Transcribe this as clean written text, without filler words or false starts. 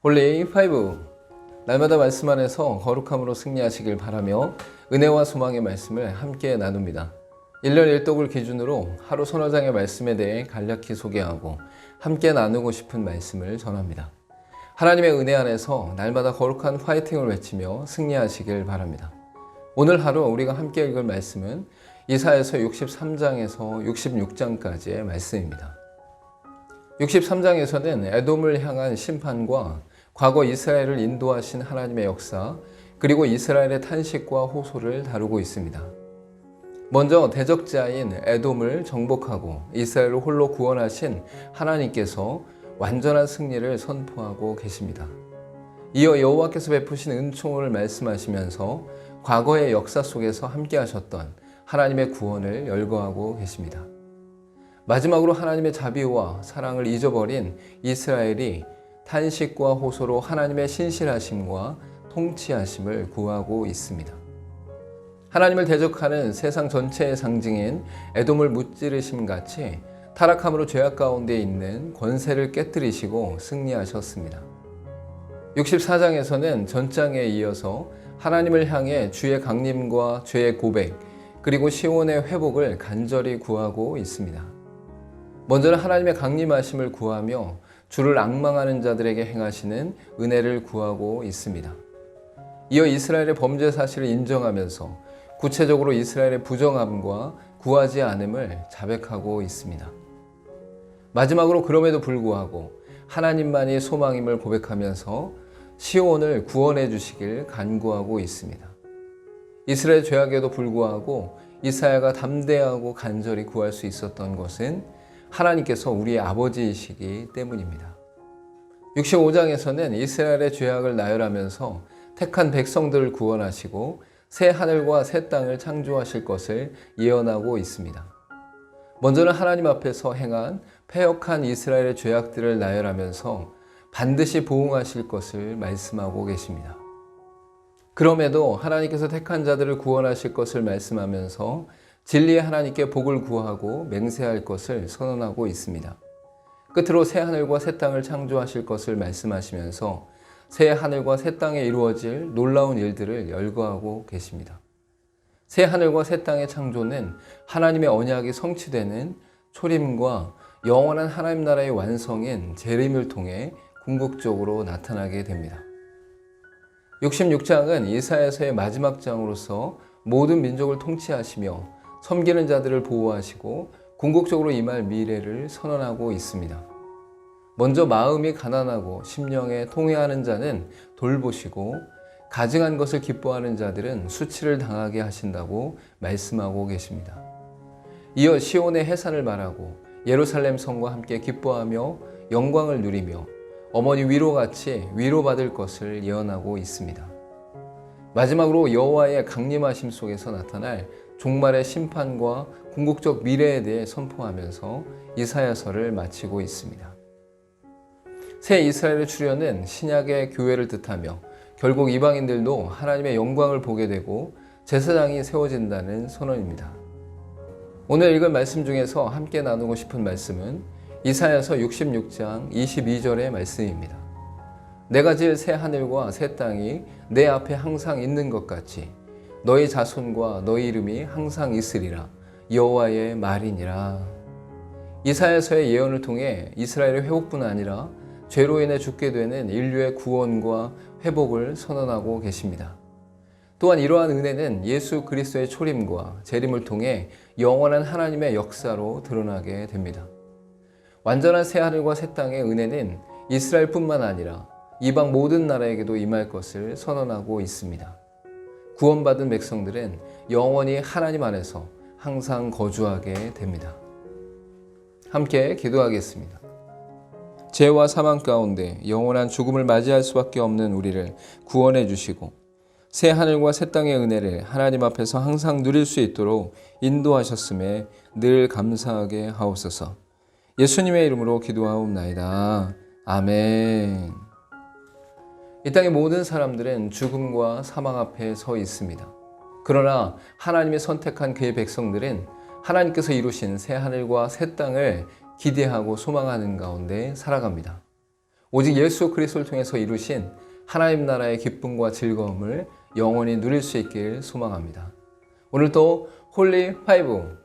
홀리 5. 날마다 말씀 안에서 거룩함으로 승리하시길 바라며 은혜와 소망의 말씀을 함께 나눕니다. 1년 1독을 기준으로 하루 서너 장의 말씀에 대해 간략히 소개하고 함께 나누고 싶은 말씀을 전합니다. 하나님의 은혜 안에서 날마다 거룩한 파이팅을 외치며 승리하시길 바랍니다. 오늘 하루 우리가 함께 읽을 말씀은 이사야서 63장에서 66장까지의 말씀입니다. 63장에서는 에돔을 향한 심판과 과거 이스라엘을 인도하신 하나님의 역사, 그리고 이스라엘의 탄식과 호소를 다루고 있습니다. 먼저 대적자인 에돔을 정복하고 이스라엘을 홀로 구원하신 하나님께서 완전한 승리를 선포하고 계십니다. 이어 여호와께서 베푸신 은총을 말씀하시면서 과거의 역사 속에서 함께 하셨던 하나님의 구원을 열거하고 계십니다. 마지막으로 하나님의 자비와 사랑을 잊어버린 이스라엘이 탄식과 호소로 하나님의 신실하심과 통치하심을 구하고 있습니다. 하나님을 대적하는 세상 전체의 상징인 에돔을 무찌르심 같이 타락함으로 죄악 가운데 있는 권세를 깨뜨리시고 승리하셨습니다. 64장에서는 전장에 이어서 하나님을 향해 주의 강림과 죄의 고백, 그리고 시온의 회복을 간절히 구하고 있습니다. 먼저는 하나님의 강림하심을 구하며 주를 앙망하는 자들에게 행하시는 은혜를 구하고 있습니다. 이어 이스라엘의 범죄 사실을 인정하면서 구체적으로 이스라엘의 부정함과 구하지 않음을 자백하고 있습니다. 마지막으로 그럼에도 불구하고 하나님만이 소망임을 고백하면서 시온을 구원해 주시길 간구하고 있습니다. 이스라엘 죄악에도 불구하고 이사야가 담대하고 간절히 구할 수 있었던 것은 하나님께서 우리의 아버지이시기 때문입니다. 65장에서는 이스라엘의 죄악을 나열하면서 택한 백성들을 구원하시고 새 하늘과 새 땅을 창조하실 것을 예언하고 있습니다. 먼저는 하나님 앞에서 행한 패역한 이스라엘의 죄악들을 나열하면서 반드시 보응하실 것을 말씀하고 계십니다. 그럼에도 하나님께서 택한 자들을 구원하실 것을 말씀하면서 진리의 하나님께 복을 구하고 맹세할 것을 선언하고 있습니다. 끝으로 새 하늘과 새 땅을 창조하실 것을 말씀하시면서 새 하늘과 새 땅에 이루어질 놀라운 일들을 열거하고 계십니다. 새 하늘과 새 땅의 창조는 하나님의 언약이 성취되는 초림과 영원한 하나님 나라의 완성인 재림을 통해 궁극적으로 나타나게 됩니다. 66장은 이사야서의 마지막 장으로서 모든 민족을 통치하시며 섬기는 자들을 보호하시고 궁극적으로 임할 미래를 선언하고 있습니다. 먼저 마음이 가난하고 심령에 통회하는 자는 돌보시고 가증한 것을 기뻐하는 자들은 수치를 당하게 하신다고 말씀하고 계십니다. 이어 시온의 해산을 말하고 예루살렘 성과 함께 기뻐하며 영광을 누리며 어머니 위로같이 위로받을 것을 예언하고 있습니다. 마지막으로 여호와의 강림하심 속에서 나타날 종말의 심판과 궁극적 미래에 대해 선포하면서 이사야서를 마치고 있습니다. 새 이스라엘의 출현은 신약의 교회를 뜻하며 결국 이방인들도 하나님의 영광을 보게 되고 제사장이 세워진다는 선언입니다. 오늘 읽은 말씀 중에서 함께 나누고 싶은 말씀은 이사야서 66장 22절의 말씀입니다. 내가 지을 새 하늘과 새 땅이 내 앞에 항상 있는 것 같이 너희 자손과 너희 이름이 항상 있으리라. 여호와의 말이니라. 이사야서의 예언을 통해 이스라엘의 회복뿐 아니라 죄로 인해 죽게 되는 인류의 구원과 회복을 선언하고 계십니다. 또한 이러한 은혜는 예수 그리스도의 초림과 재림을 통해 영원한 하나님의 역사로 드러나게 됩니다. 완전한 새 하늘과 새 땅의 은혜는 이스라엘뿐만 아니라 이방 모든 나라에게도 임할 것을 선언하고 있습니다. 구원받은 백성들은 영원히 하나님 안에서 항상 거주하게 됩니다. 함께 기도하겠습니다. 죄와 사망 가운데 영원한 죽음을 맞이할 수밖에 없는 우리를 구원해 주시고 새 하늘과 새 땅의 은혜를 하나님 앞에서 항상 누릴 수 있도록 인도하셨음에 늘 감사하게 하옵소서. 예수님의 이름으로 기도하옵나이다. 아멘. 이 땅의 모든 사람들은 죽음과 사망 앞에 서 있습니다. 그러나 하나님이 선택한 그의 백성들은 하나님께서 이루신 새 하늘과 새 땅을 기대하고 소망하는 가운데 살아갑니다. 오직 예수 그리스도를 통해서 이루신 하나님 나라의 기쁨과 즐거움을 영원히 누릴 수 있길 소망합니다. 오늘도 홀리 파이브